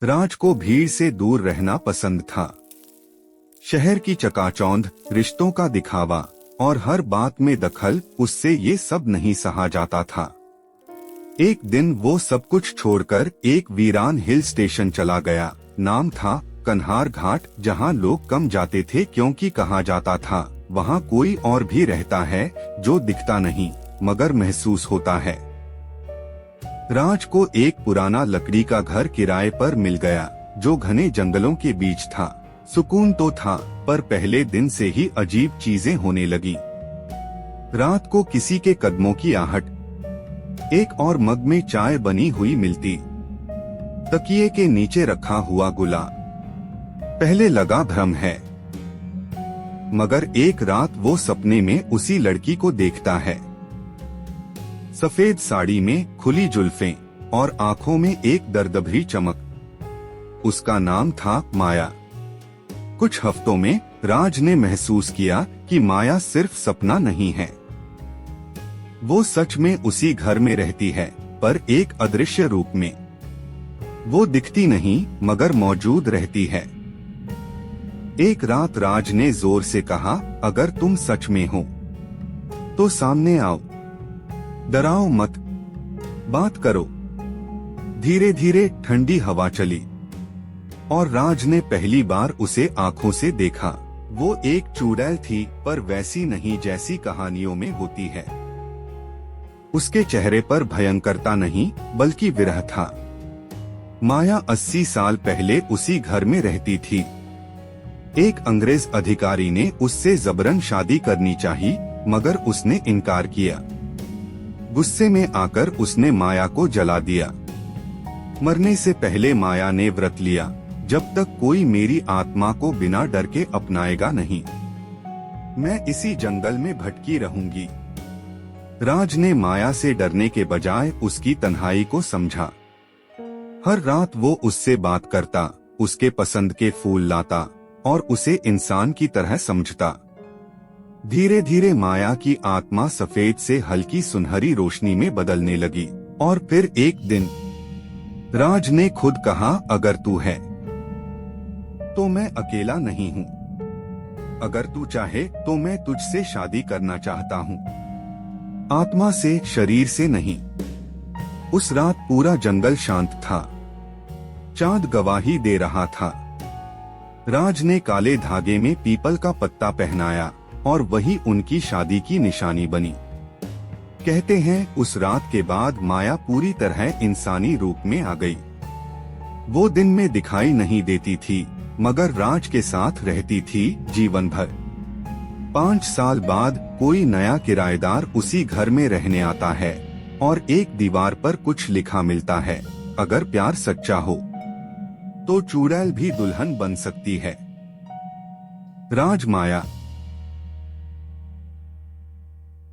राज को भीड़ से दूर रहना पसंद था। शहर की चकाचौंध, रिश्तों का दिखावा और हर बात में दखल, उससे ये सब नहीं सहा जाता था। एक दिन वो सब कुछ छोड़कर एक वीरान हिल स्टेशन चला गया। नाम था कन्हार घाट, जहाँ लोग कम जाते थे क्योंकि कहा जाता था वहाँ कोई और भी रहता है जो दिखता नहीं मगर महसूस होता है। राज को एक पुराना लकड़ी का घर किराए पर मिल गया जो घने जंगलों के बीच था। सुकून तो था, पर पहले दिन से ही अजीब चीजें होने लगी। रात को किसी के कदमों की आहट, एक और मग में चाय बनी हुई मिलती, तकिए के नीचे रखा हुआ गुला। पहले लगा भ्रम है, मगर एक रात वो सपने में उसी लड़की को देखता है। सफेद साड़ी में, खुली जुल्फें और आंखों में एक दर्दभरी चमक। उसका नाम था माया। कुछ हफ्तों में राज ने महसूस किया कि माया सिर्फ सपना नहीं है, वो सच में उसी घर में रहती है, पर एक अदृश्य रूप में। वो दिखती नहीं मगर मौजूद रहती है। एक रात राज ने जोर से कहा, अगर तुम सच में हो तो सामने आओ, डराओ मत, बात करो। धीरे धीरे ठंडी हवा चली और राज ने पहली बार उसे आंखों से देखा। वो एक चुड़ैल थी, पर वैसी नहीं जैसी कहानियों में होती है। उसके चेहरे पर भयंकरता नहीं बल्कि विरह था। माया 80 साल पहले उसी घर में रहती थी। एक अंग्रेज अधिकारी ने उससे जबरन शादी करनी चाहिए, मगर उसने इनकार किया। गुस्से में आकर उसने माया को जला दिया। मरने से पहले माया ने व्रत लिया, जब तक कोई मेरी आत्मा को बिना डर के अपनाएगा नहीं, मैं इसी जंगल में भटकी रहूंगी। राज ने माया से डरने के बजाय उसकी तन्हाई को समझा। हर रात वो उससे बात करता, उसके पसंद के फूल लाता और उसे इंसान की तरह समझता। धीरे धीरे माया की आत्मा सफेद से हल्की सुनहरी रोशनी में बदलने लगी। और फिर एक दिन राज ने खुद कहा, अगर तू है तो मैं अकेला नहीं हूँ। अगर तू चाहे तो मैं तुझसे शादी करना चाहता हूँ, आत्मा से, शरीर से नहीं। उस रात पूरा जंगल शांत था, चांद गवाही दे रहा था। राज ने काले धागे में पीपल का पत्ता पहनाया और वही उनकी शादी की निशानी बनी। कहते हैं उस रात के बाद माया पूरी तरह इंसानी रूप में आ गई। वो दिन में दिखाई नहीं देती थी, मगर राज के साथ रहती थी जीवन भर। 5 साल बाद कोई नया किराएदार उसी घर में रहने आता है और एक दीवार पर कुछ लिखा मिलता है, अगर प्यार सच्चा हो तो चुड़ैल भी दुल्हन बन सकती है। राज माया।